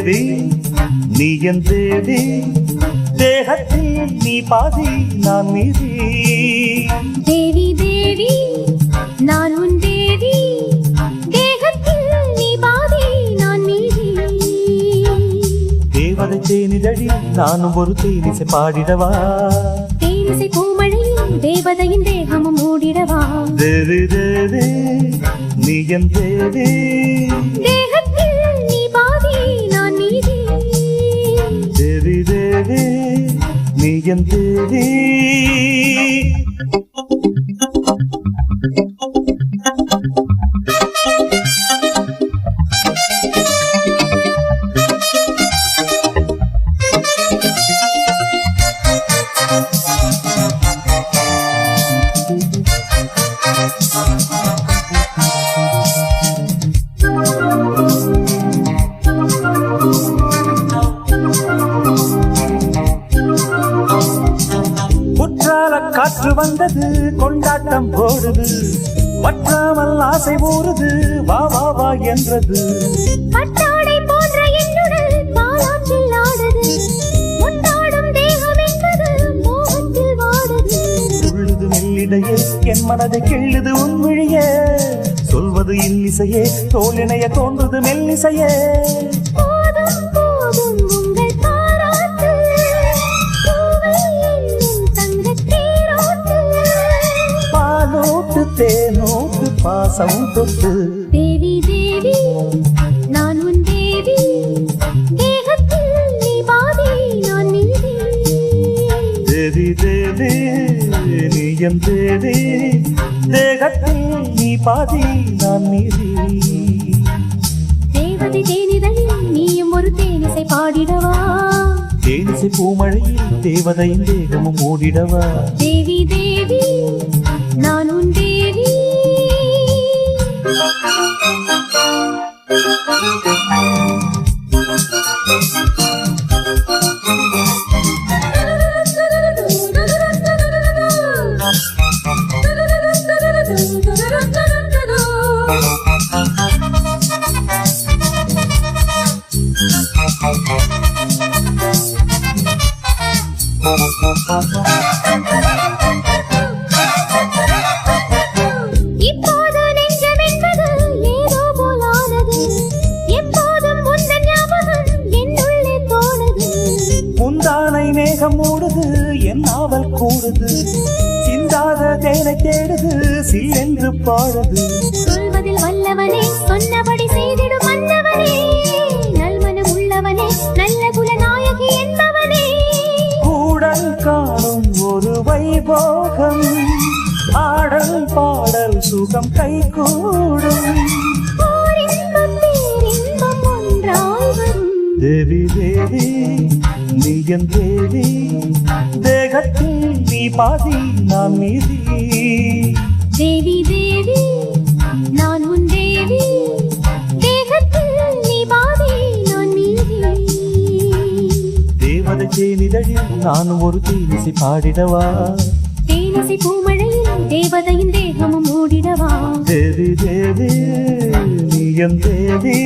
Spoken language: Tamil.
தேவி நீ என் தேவி, தேகத்தில் நீ பாதி நான் மீதி. தேவி தேவி நான் உன் தேவி, தேகத்தில் நீ பாதி நான் மீதி. தேவதை தேனிதழி நானும் ஒரு தேனிசை பாடிடவா, தேனிசை பூமழையில் தேவதையின் தேகமும் மூடிடவா. தேவி தேவி நீ என் தேவி, தேகத்தில் நீ பாதி நான் மீதி. தேவி தேவி நீ என் தேவி. காற்று வந்தது கொண்டாட்டம் போடுது, வற்றாமல் ஆசை ஊறுது வா வா வா என்றது. பட்டாடை போன்ற என்னுடல் பாலாற்றில் ஆடுது, முட்டாடும் தேகம் என்பது மோகத்தில் வாடுது. துள்ளுது மெல்லிடையே என் மனதை கிள்ளுது உன் விழியே, சொல்வது இன்னிசையே தோலினைய தோன்றுது மெல்லிசையே. போதும் போதும் உங்கள் பாராட்டு, பூவை என்னும் தங்கத் தேரோட்டு. பாலோட்டு தேனோட்டு பாசம் தொட்டு. தேவி தேவி நான் உன் தேவி, தேகத்தில் நீ பாதி நான் மீதி. தேவி தேவி நீ என் தேவி, தேகத்தில் நீ பாதி நான் மீதி. தேவதை தேனிதழில் நீயும் ஒரு தேனிசை பாடிடவா, தேனிசை பூமழையில் தேவதையின் தேகமும் மூடிடவா. தேவி தேவி நான் உன் தேவி. இப்போது நெஞ்சம் என்பது ஏதோ போலானது, எப்போதும் உந்தன் ஞாபகம் என்னுள்ளே தோணுது. முந்தானை மேகம் மூடுது என் நாவல் கூடுது, சிந்தாத தேனை தேடுது சில்லென்று பாடுது. சொல்வதில் வல்லவனே சொன்னபடி செய்திடும் மன்னவனே, நல்மனம் உள்ளவனே நல்ல குலநாயகி என்பவனே. கூடல் காணும் ஒரு வைபோகம், ஆடல் பாடல் சுகம் கை கூடும். ஓர் இன்பம் பேரின்பம் ஒன்றாய் வரும். தேவி தேவி நீ என் தேவி, தேகத்தில் நீ பாதி நான் மீதி. தேவி தேவி நான் உன் தேவி, தேகத்தில் நீ பாதி நான் மீதி. தேவதை தேனிதழில் நானும் ஒரு தேனிசை பாடிடவா, தேனிசை பூமழையில் தேவதையின் தேகமும் மூடிடவா. தேவி தேவி நீ என் தேவி.